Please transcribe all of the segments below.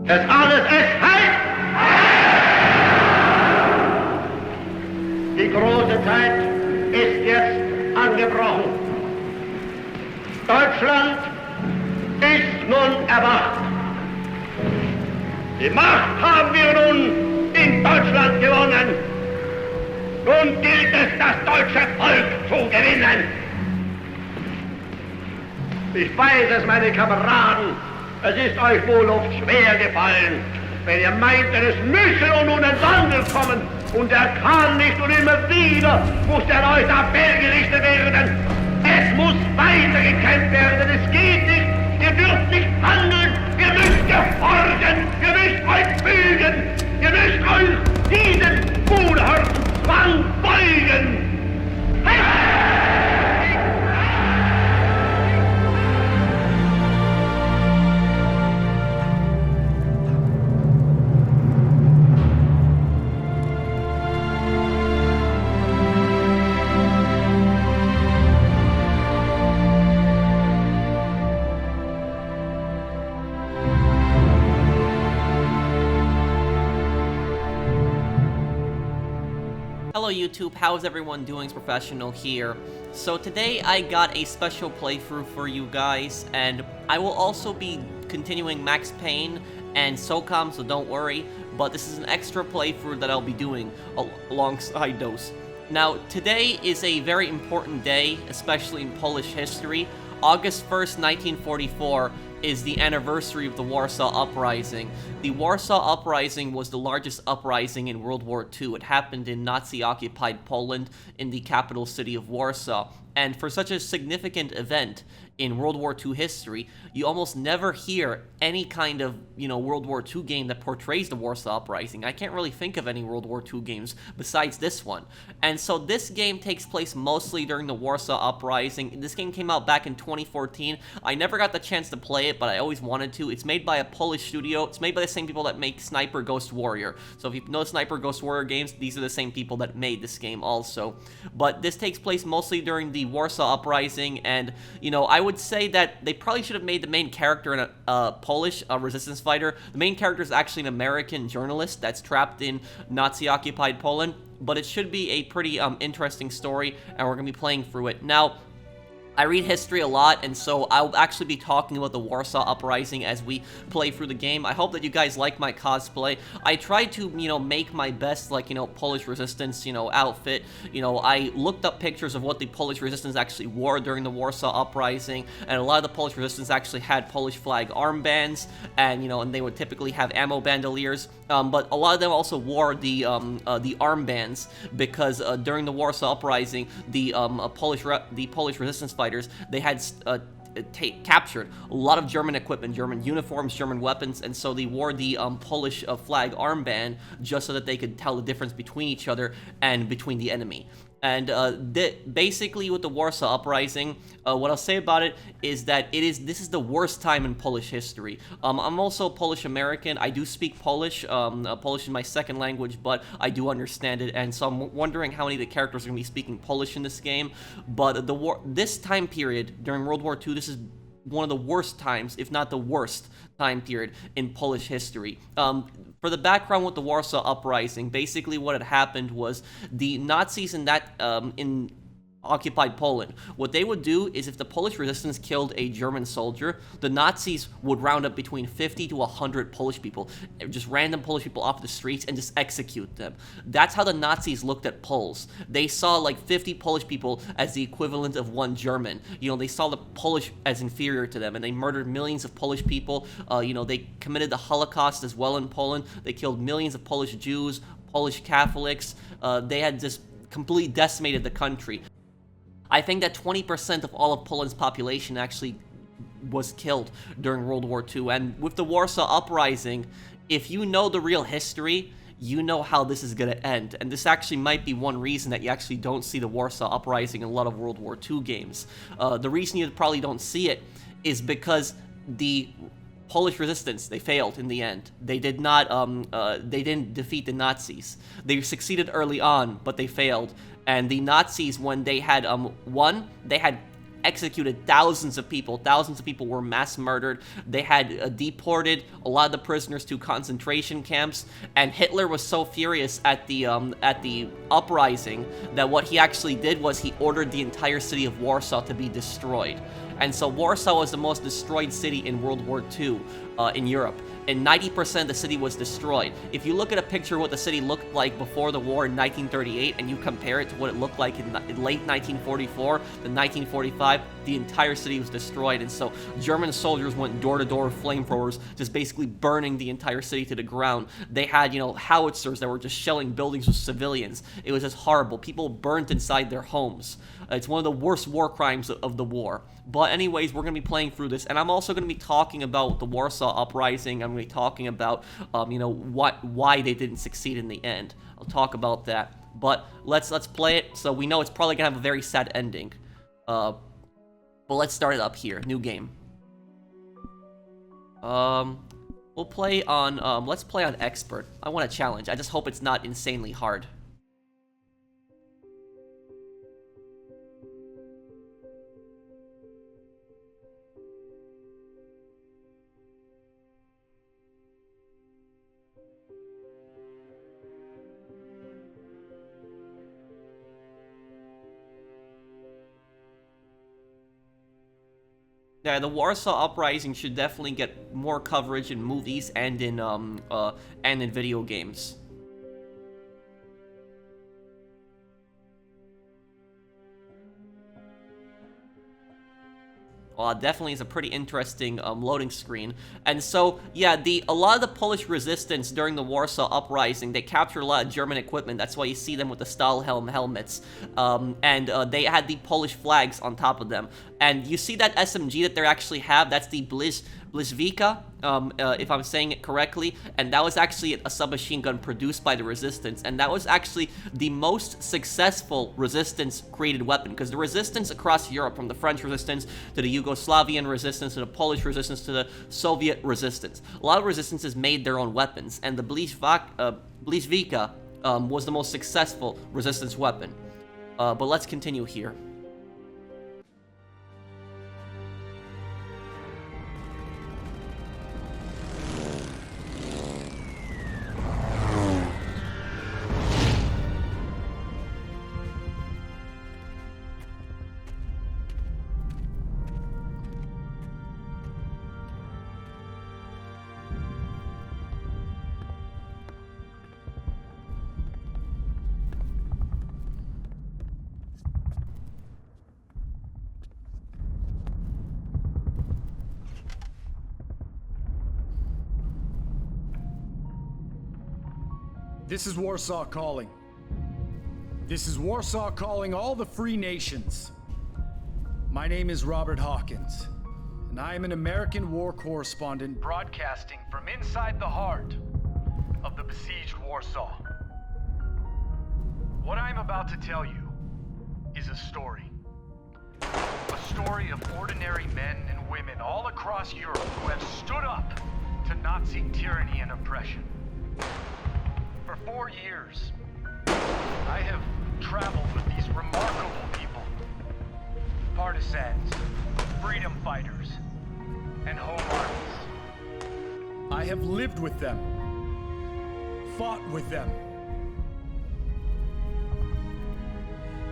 Ist alles es heißt? Die große Zeit ist jetzt angebrochen. Deutschland ist nun erwacht. Die Macht haben wir nun in Deutschland gewonnen. Nun gilt es, das deutsche Volk zu gewinnen. Ich weiß es, meine Kameraden, es ist euch wohl oft schwer gefallen, wenn ihr meintet, es müsse nun ein Wandel kommen und er kann nicht und immer wieder muss der Leute ab gerichtet werden. Es muss weitergekämpft werden, es geht nicht, ihr dürft nicht handeln, ihr müsst gehorchen, ihr müsst euch fügen, ihr müsst euch diesem unerhörten Zwang beugen. Hello YouTube, how's everyone doing? It's Professional here. So today I got a special playthrough for you guys, and I will also be continuing Max Payne and SOCOM, so don't worry, but this is an extra playthrough that I'll be doing alongside those. Now, today is a very important day, especially in Polish history. August 1st, 1944 is the anniversary of the Warsaw Uprising. The Warsaw Uprising was the largest uprising in World War II. It happened in Nazi-occupied Poland in the capital city of Warsaw. And for such a significant event in World War II history, you almost never hear any kind of, World War II game that portrays the Warsaw Uprising. I can't really think of any World War II games besides this one. And so this game takes place mostly during the Warsaw Uprising. This game came out back in 2014. I never got the chance to play it, but I always wanted to. It's made by a Polish studio. It's made by the same people that make Sniper Ghost Warrior. So if you know Sniper Ghost Warrior games, these are the same people that made this game also. But this takes place mostly during the Warsaw Uprising, and, I would say that they probably should have made the main character a Polish resistance fighter. The main character is actually an American journalist that's trapped in Nazi-occupied Poland, but it should be a pretty interesting story, and we're going to be playing through it. Now, I read history a lot, and so I'll actually be talking about the Warsaw Uprising as we play through the game. I hope that you guys like my cosplay. I tried to, make my best, Polish resistance, outfit. I looked up pictures of what the Polish resistance actually wore during the Warsaw Uprising, and a lot of the Polish resistance actually had Polish flag armbands, and, and they would typically have ammo bandoliers, but a lot of them also wore the armbands, because during the Warsaw Uprising, the Polish resistance fighters, they had captured a lot of German equipment, German uniforms, German weapons, and so they wore the Polish flag armband just so that they could tell the difference between each other and between the enemy. And basically with the Warsaw Uprising, what I'll say about it is that this is the worst time in Polish history. I'm also Polish-American. I do speak Polish. Polish is my second language, but I do understand it, and so I'm wondering how many of the characters are going to be speaking Polish in this game. But this time period, during World War II, this is one of the worst times, if not the worst time period in Polish history. For the background with the Warsaw Uprising, basically what had happened was the Nazis in occupied Poland. What they would do is if the Polish resistance killed a German soldier, the Nazis would round up between 50 to 100 Polish people, just random Polish people off the streets, and just execute them. That's how the Nazis looked at Poles. They saw 50 Polish people as the equivalent of one German. They saw the Polish as inferior to them, and they murdered millions of Polish people. They committed the Holocaust as well in Poland. They killed millions of Polish Jews, Polish Catholics. They had just completely decimated the country. I think that 20% of all of Poland's population actually was killed during World War II. And with the Warsaw Uprising, if you know the real history, you know how this is going to end. And this actually might be one reason that you actually don't see the Warsaw Uprising in a lot of World War II games. The reason you probably don't see it is because the Polish resistance, they failed in the end. They did not, they didn't defeat the Nazis. They succeeded early on, but they failed. And the Nazis, when they had won, they had executed thousands of people. Thousands of people were mass murdered. They had deported a lot of the prisoners to concentration camps, and Hitler was so furious at the uprising that what he actually did was he ordered the entire city of Warsaw to be destroyed. And so Warsaw was the most destroyed city in World War II in Europe. And 90% of the city was destroyed. If you look at a picture of what the city looked like before the war in 1938 and you compare it to what it looked like in late 1944 to 1945, the entire city was destroyed. And so German soldiers went door to door with flamethrowers, just basically burning the entire city to the ground. They had, howitzers that were just shelling buildings with civilians. It was just horrible. People burnt inside their homes. It's one of the worst war crimes of the war. But anyways, we're going to be playing through this, and I'm also going to be talking about the Warsaw Uprising. I'm going to be talking about, why they didn't succeed in the end. I'll talk about that. But let's play it, so we know it's probably going to have a very sad ending. But let's start it up here. New game. We'll play on, let's play on Expert. I want a challenge. I just hope it's not insanely hard. Yeah, the Warsaw Uprising should definitely get more coverage in movies and in video games. Well, it definitely is a pretty interesting loading screen. And so, yeah, a lot of the Polish resistance during the Warsaw Uprising, they captured a lot of German equipment. That's why you see them with the Stahlhelm helmets. And they had the Polish flags on top of them. And you see that SMG that they actually have, that's the Bliźwika, if I'm saying it correctly, and that was actually a submachine gun produced by the Resistance, and that was actually the most successful Resistance-created weapon, because the Resistance across Europe, from the French Resistance to the Yugoslavian Resistance to the Polish Resistance to the Soviet Resistance, a lot of resistances made their own weapons, and the Bliźwika was the most successful Resistance weapon. But let's continue here. This is Warsaw calling. This is Warsaw calling all the free nations. My name is Robert Hawkins, and I am an American war correspondent broadcasting from inside the heart of the besieged Warsaw. What I'm about to tell you is a story. A story of ordinary men and women all across Europe who have stood up to Nazi tyranny and oppression. For 4 years, I have traveled with these remarkable people. Partisans, freedom fighters, and home armies. I have lived with them, fought with them,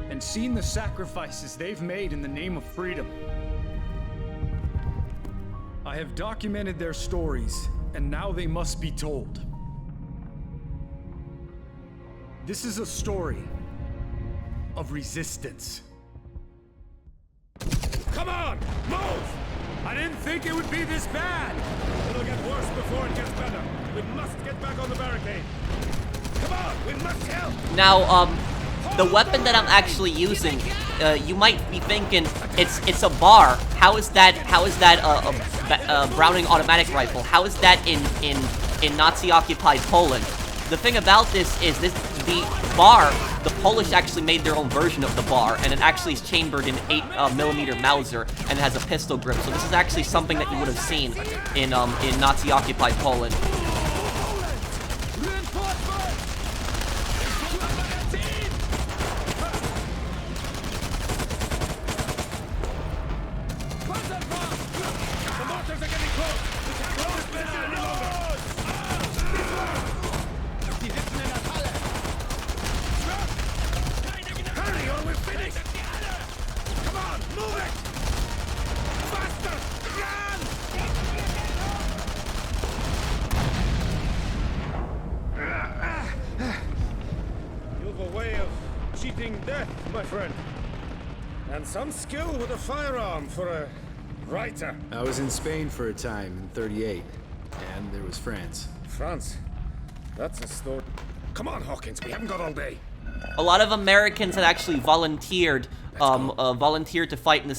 and seen the sacrifices they've made in the name of freedom. I have documented their stories, and now they must be told. This is a story of resistance. Come on, move! I didn't think it would be this bad. It'll get worse before it gets better. We must get back on the barricade. Come on, we must help! Now, the weapon that I'm actually using, you might be thinking, it's a bar. How is that a Browning automatic rifle? How is that in Nazi-occupied Poland? The thing about this is the bar, the Polish actually made their own version of the bar, and it actually is chambered in 8mm Mauser, and it has a pistol grip. So this is actually something that you would have seen in Nazi-occupied Poland. my friend. And some skill with a firearm for a writer. I was in Spain for a time in '38, and there was France. France? That's a story. Come on, Hawkins, we haven't got all day. A lot of Americans had actually volunteered to fight in the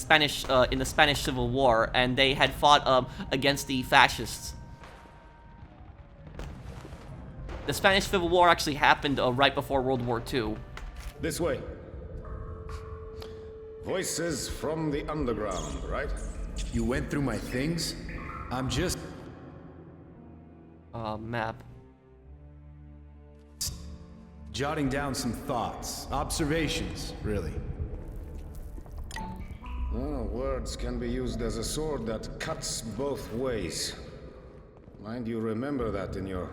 Spanish Civil War, and they had fought against the fascists. The Spanish Civil War actually happened right before World War II. This way. Voices from the underground, right? You went through my things? I'm just... Map. jotting down some thoughts, observations, really. Well, words can be used as a sword that cuts both ways. Mind you remember that in your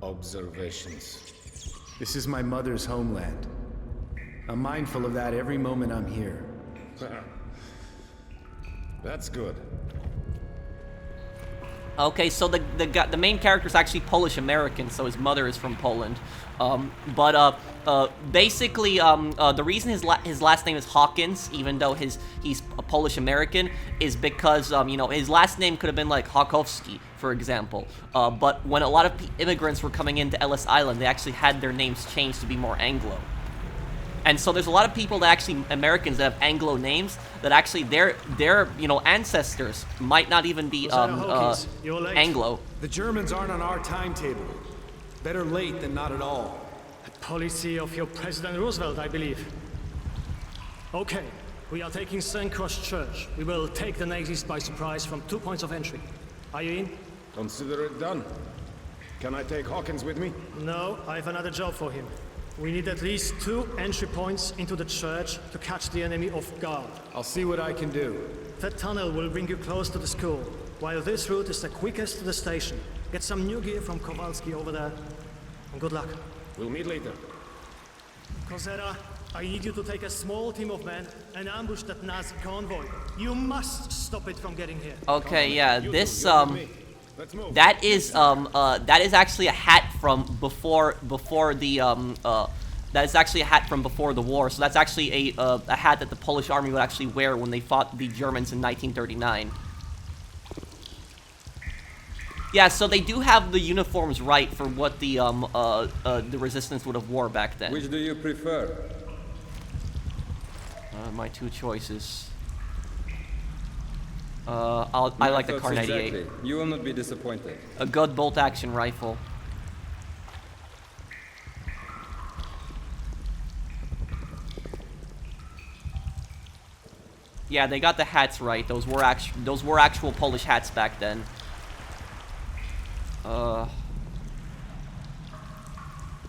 observations. This is my mother's homeland. I'm mindful of that every moment I'm here. That's good. Okay, so the main character is actually Polish American, so his mother is from Poland. Basically, the reason his last name is Hawkins, even though he's a Polish American, is because you know, his last name could have been like Hakowski, for example. But when a lot of immigrants were coming into Ellis Island, they actually had their names changed to be more Anglo. And so there's a lot of people that actually, Americans that have Anglo names, that actually their you know, ancestors might not even be Anglo. The Germans aren't on our timetable. Better late than not at all. The policy of your President Roosevelt, I believe. Okay, we are taking St. Cross Church. We will take the Nazis by surprise from 2 points of entry. Are you in? Consider it done. Can I take Hawkins with me? No, I have another job for him. We need at least 2 entry points into the church to catch the enemy off guard. I'll see what I can do. That tunnel will bring you close to the school, while this route is the quickest to the station. Get some new gear from Kowalski over there, and good luck. We'll meet later. Kozera, I need you to take a small team of men and ambush that Nazi convoy. You must stop it from getting here. Okay, yeah, this Let's move. that is actually a hat from before the that is actually a hat from before the war. So that's actually a hat that the Polish army would actually wear when they fought the Germans in 1939. Yeah, so they do have the uniforms right for what the resistance would have wore back then. Which do you prefer? My 2 choices. I like the Kar 98. Exactly. You will not be disappointed. A good bolt-action rifle. Yeah, they got the hats right. Those were actual Polish hats back then.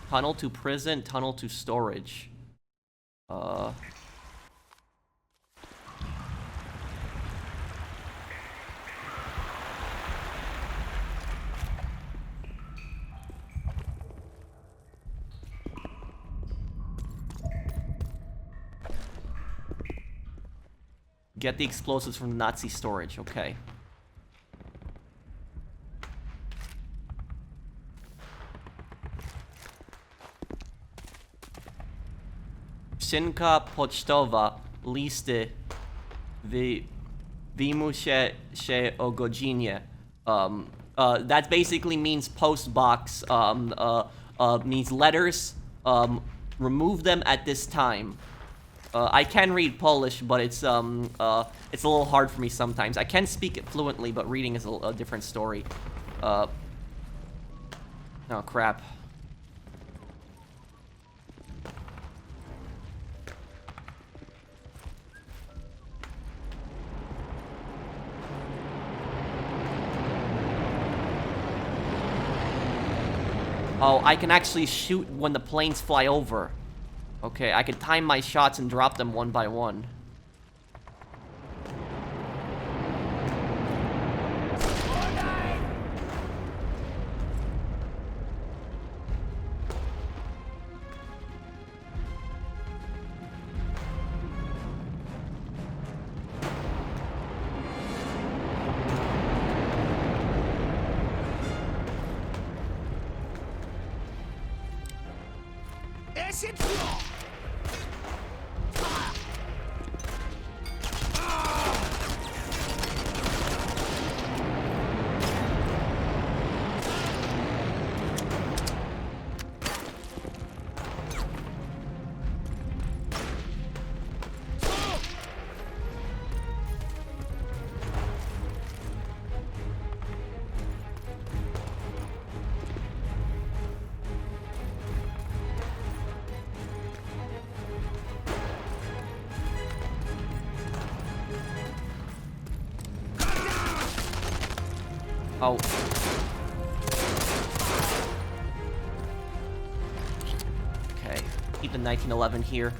Tunnel to prison, tunnel to storage. Get the explosives from the Nazi storage, okay. Skrzynka pocztowa, listy, wymusie się o godzinie. That basically means post box, means letters, remove them at this time. I can read Polish, but it's a little hard for me sometimes. I can speak it fluently, but reading is a different story. Oh crap. Oh, I can actually shoot when the planes fly over. Okay, I can time my shots and drop them one by one. Oh. Okay. Keep the 1911 here.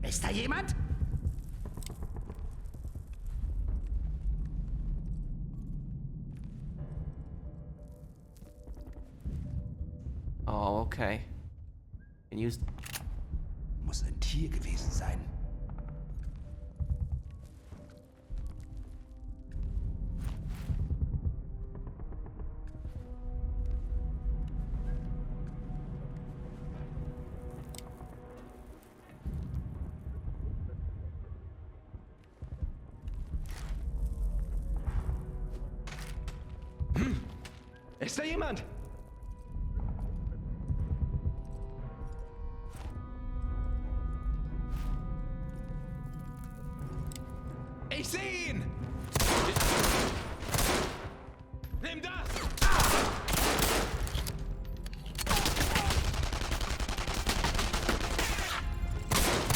Ist da jemand? Oh, okay. Can use. Muss ein Tier gewesen sein. Ist da jemand? Ich sehe ihn! Nimm das!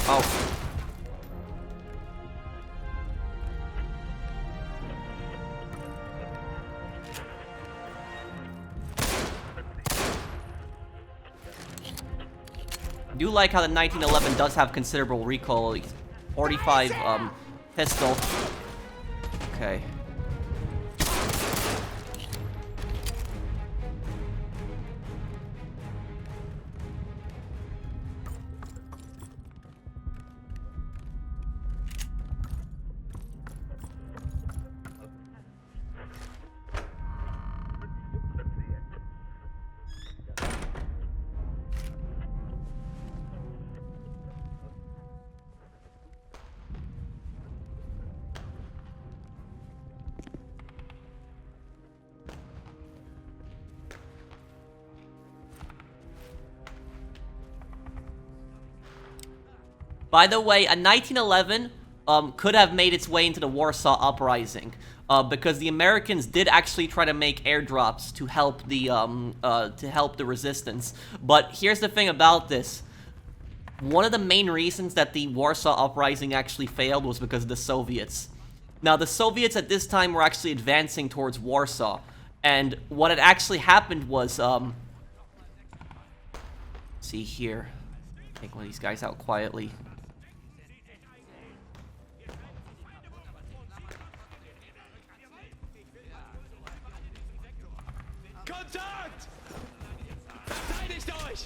Oh. I do like how the 1911 does have considerable recoil. 45 pistol. Okay. By the way, a 1911 could have made its way into the Warsaw Uprising, because the Americans did actually try to make airdrops to help the resistance. But here's the thing about this: one of the main reasons that the Warsaw Uprising actually failed was because of the Soviets. Now, the Soviets at this time were actually advancing towards Warsaw, and what had actually happened was, see here, take one of these guys out quietly. Kontakt! Verteidigt euch!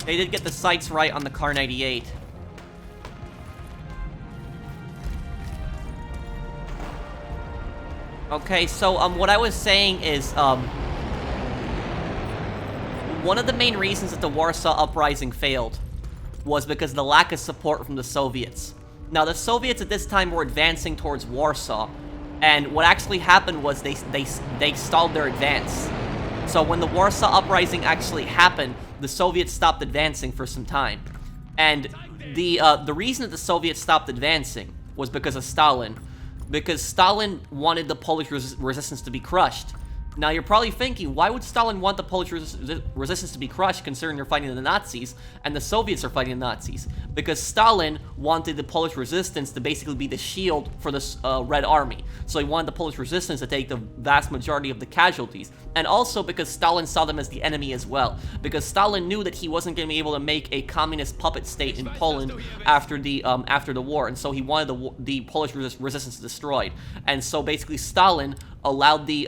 They did get the sights right on the Kar 98. Okay, so what I was saying is one of the main reasons that the Warsaw Uprising failed was because of the lack of support from the Soviets. Now, the Soviets at this time were advancing towards Warsaw, and what actually happened was they stalled their advance. So when the Warsaw Uprising actually happened, the Soviets stopped advancing for some time. And the reason that the Soviets stopped advancing was because of Stalin. Because Stalin wanted the Polish resistance to be crushed. Now, you're probably thinking, why would Stalin want the Polish resistance to be crushed, considering they're fighting the Nazis, and the Soviets are fighting the Nazis? Because Stalin wanted the Polish resistance to basically be the shield for the Red Army. So he wanted the Polish resistance to take the vast majority of the casualties. And also because Stalin saw them as the enemy as well. Because Stalin knew that he wasn't going to be able to make a communist puppet state in Poland after the war. And so he wanted the Polish resistance destroyed. And so basically Stalin allowed the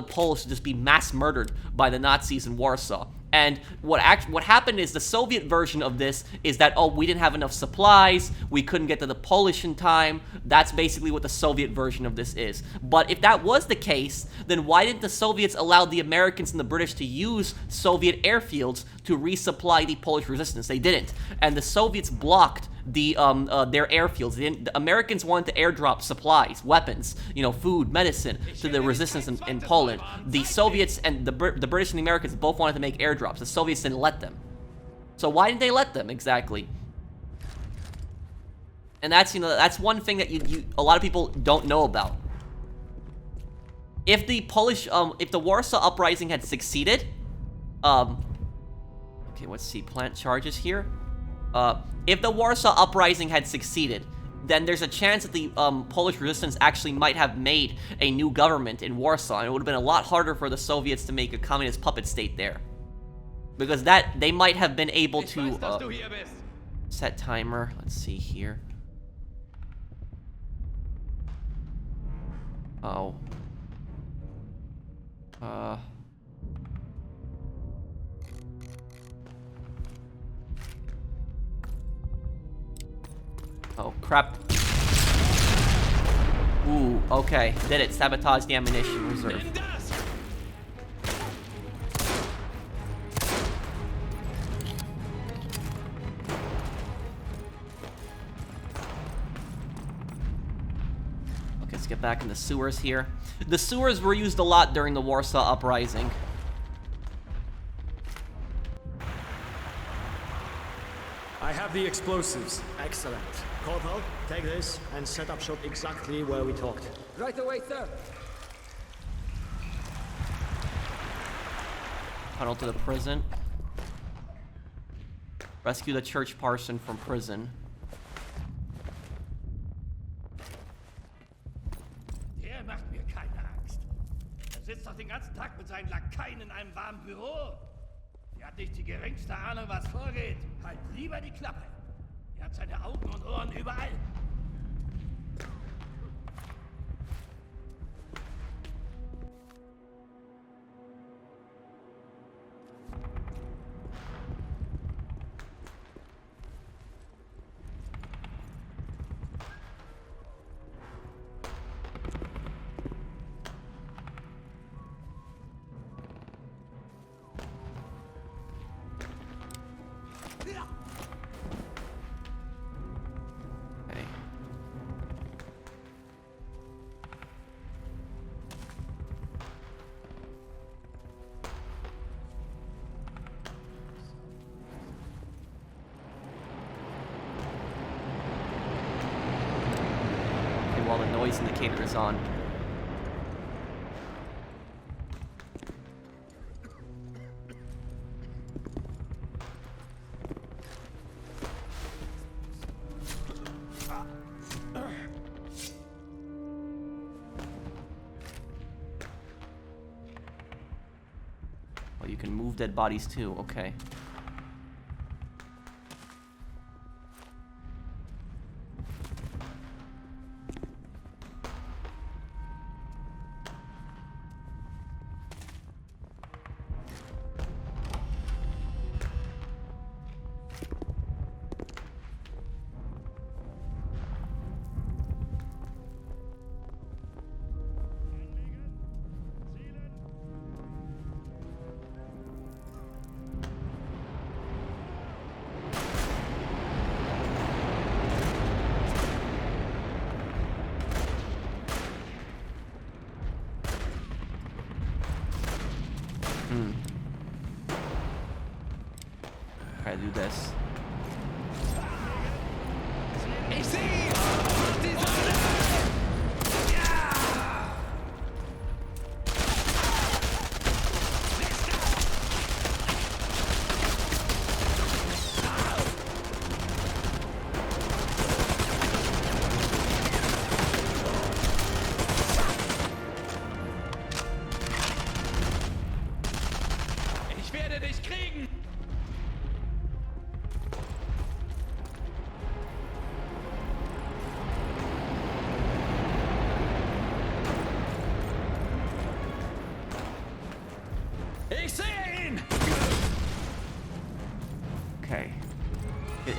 Poles to just be mass murdered by the Nazis in Warsaw. And what happened is the Soviet version of this is that, oh, we didn't have enough supplies, we couldn't get to the Polish in time. That's basically what the Soviet version of this is. But if that was the case, then why didn't the Soviets allow the Americans and the British to use Soviet airfields to resupply the Polish resistance? They didn't. And the Soviets blocked their airfields. The Americans wanted to airdrop supplies, weapons, food, medicine to the resistance in Poland. The Soviets and the British and the Americans both wanted to make airdrops. The Soviets didn't let them. So why didn't they let them exactly? And that's one thing that a lot of people don't know about. If the Warsaw Uprising had succeeded, okay, let's see, plant charges here. If the Warsaw Uprising had succeeded, then there's a chance that the Polish resistance actually might have made a new government in Warsaw, and it would have been a lot harder for the Soviets to make a communist puppet state there. Because they might have been able to set timer. Let's see here. Oh. Oh, crap. Ooh, okay. Did it. Sabotage the ammunition reserve. Okay, let's get back in the sewers here. The sewers were used a lot during the Warsaw Uprising. I have the explosives. Excellent. Corporal, take this and set up shop exactly where we talked. Right away, sir. Tunnel to the prison. Rescue the church parson from prison. Der macht mir keine Angst. Sitzt doch den ganzen Tag mit seinen Lakaien in einem warmen Büro. Er hat nicht die geringste Ahnung, was vorgeht. Halt lieber die Klappe. Er hat seine Augen und Ohren überall. While the noise indicator is on. Oh, you can move dead bodies too, okay. Try to do this. Ich sehe ihn! Die Sonne! Ja!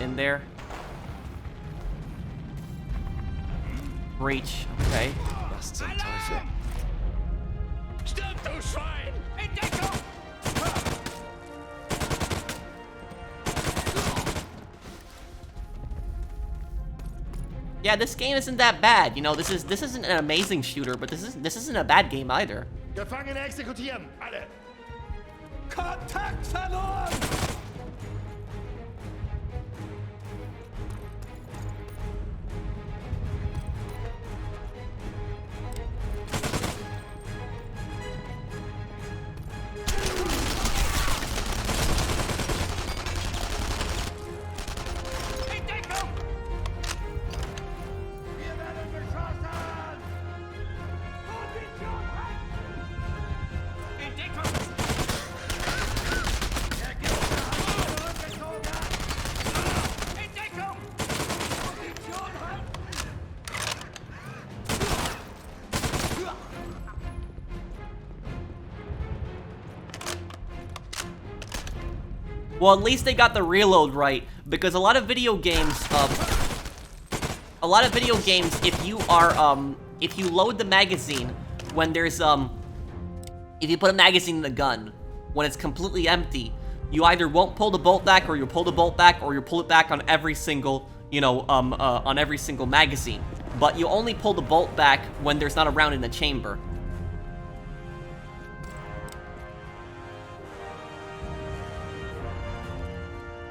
in there. Breach, okay. Was zum Teufel? Stirb, du Schwein! Entdeckung! Yeah, this game isn't that bad. You know, this isn't an amazing shooter, but this isn't a bad game either. Gefangene exekutieren! Alle! Kontakt verloren! Well, at least they got the reload right, because a lot of video games, if you are, if you load the magazine when there's, if you put a magazine in the gun, when it's completely empty, you either won't pull the bolt back, or you'll pull the bolt back, or you'll pull it back on every single, you know, on every single magazine. But you only pull the bolt back when there's not a round in the chamber.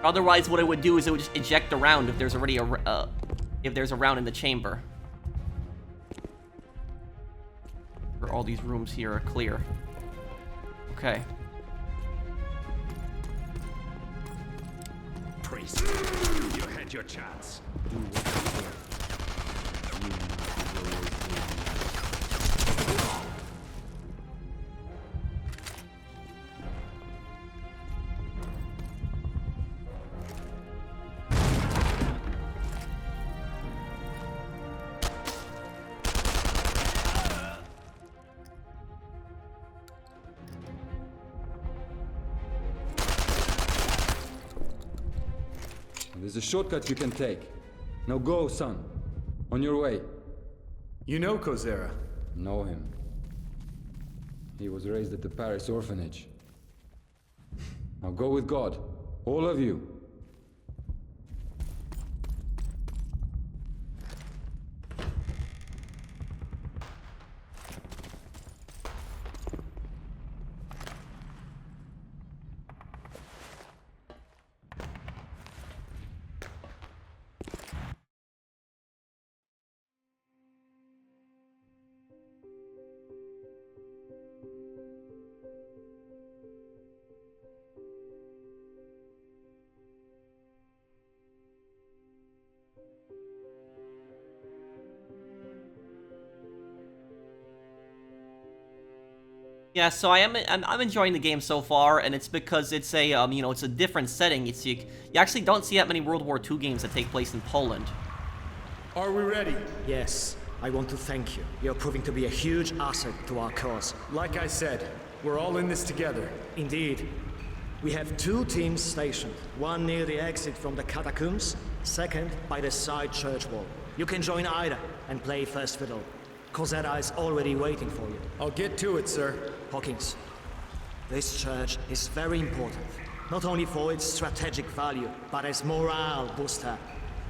Otherwise, what it would do is it would just eject the round if there's already a, if there's a round in the chamber. Or all these rooms here are clear. Okay. Priest, you had your chance. Do what you will. There's a shortcut you can take. Now go, son. On your way. You know Kozera? Know him. He was raised at the Paris orphanage. Now go with God. All of you. Yeah, so I'm enjoying the game so far, and it's because it's a you know, it's a different setting. It's you actually don't see that many World War II games that take place in Poland. Are we ready? Yes, I want to thank you. You're proving to be a huge asset to our cause. Like I said, we're all in this together. Indeed. We have 2 teams stationed, one near the exit from the catacombs, second by the side church wall. You can join either and play first fiddle. Kozera is already waiting for you. I'll get to it, sir. Hawkins, this church is very important, not only for its strategic value, but as morale booster,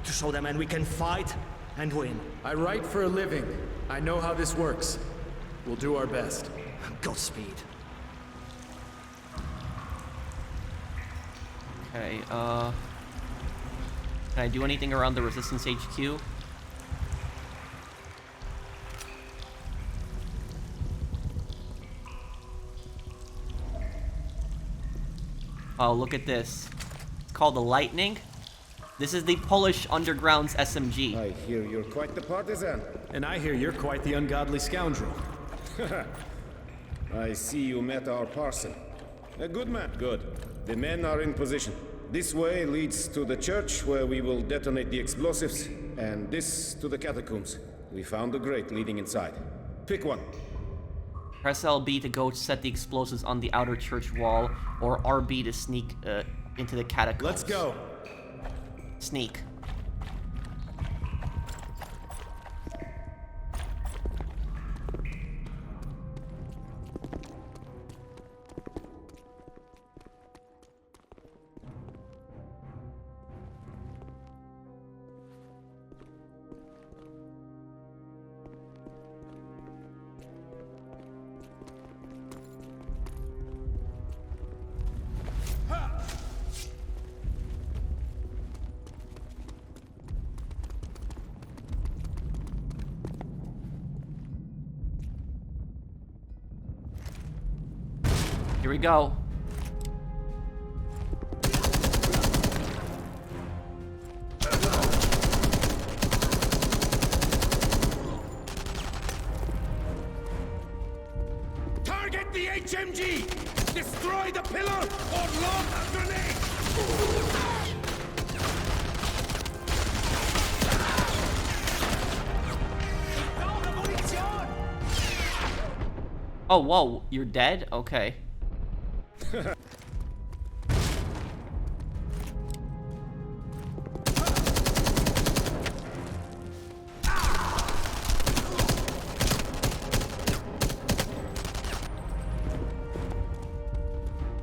to show the men we can fight and win. I write for a living. I know how this works. We'll do our best. Godspeed. Okay, can I do anything around the Resistance HQ? Oh, look at this. It's called the Lightning. This is the Polish Underground's SMG. I hear you're quite the partisan. And I hear you're quite the ungodly scoundrel. I see you met our parson. A good man. Good. The men are in position. This way leads to the church where we will detonate the explosives, and this to the catacombs. We found the grate leading inside. Pick one. Press LB to go set the explosives on the outer church wall, or RB to sneak into the catacombs. Let's go. Sneak. Here we go. Target the HMG! Destroy the pillar or lob a grenade! Oh, whoa, you're dead? Okay.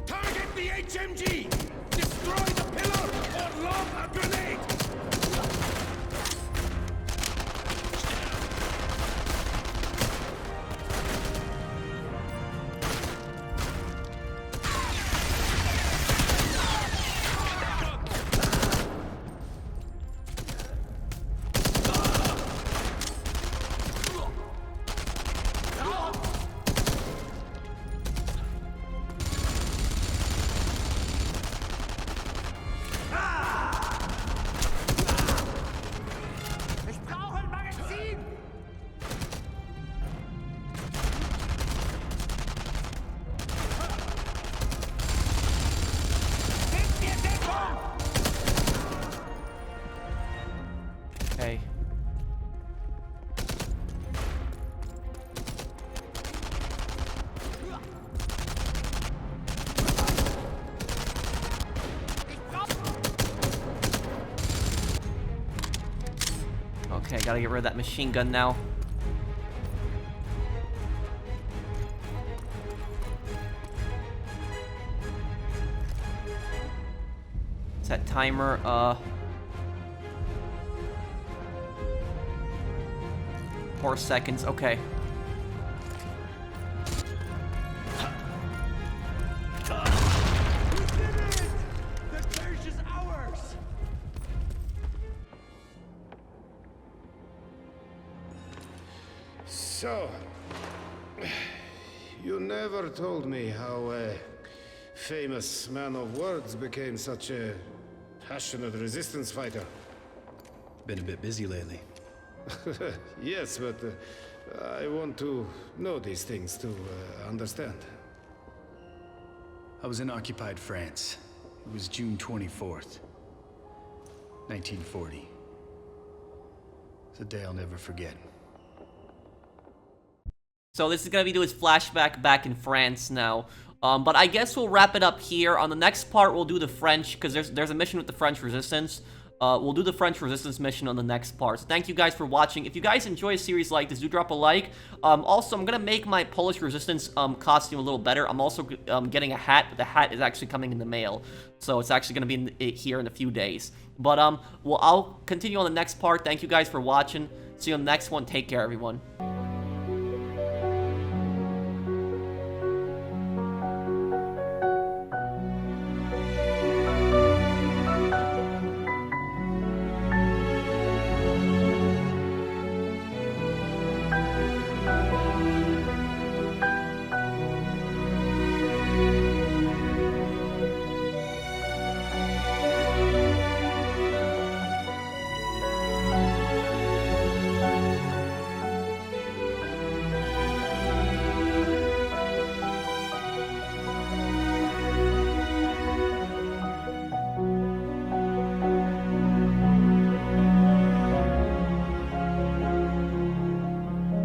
Target the HMG! Destroy the pillar or lob a grenade! Okay. Okay, gotta get rid of that machine gun now. Set timer, 4 seconds, okay. The church is ours! So, you never told me how a famous man of words became such a passionate resistance fighter. Been a bit busy lately. Yes, but I want to know these things to understand. I was in occupied France. It was June 24th, 1940. It's a day I'll never forget. So this is gonna be to his flashback back in France now. But I guess we'll wrap it up here. On the next part, we'll do the French, because there's a mission with the French Resistance. We'll do the French Resistance mission on the next part. So thank you guys for watching. If you guys enjoy a series like this, do drop a like. Also, I'm going to make my Polish Resistance costume a little better. I'm also getting a hat, but the hat is actually coming in the mail. So it's actually going to be here in a few days. But well, I'll continue on the next part. Thank you guys for watching. See you on the next one. Take care, everyone.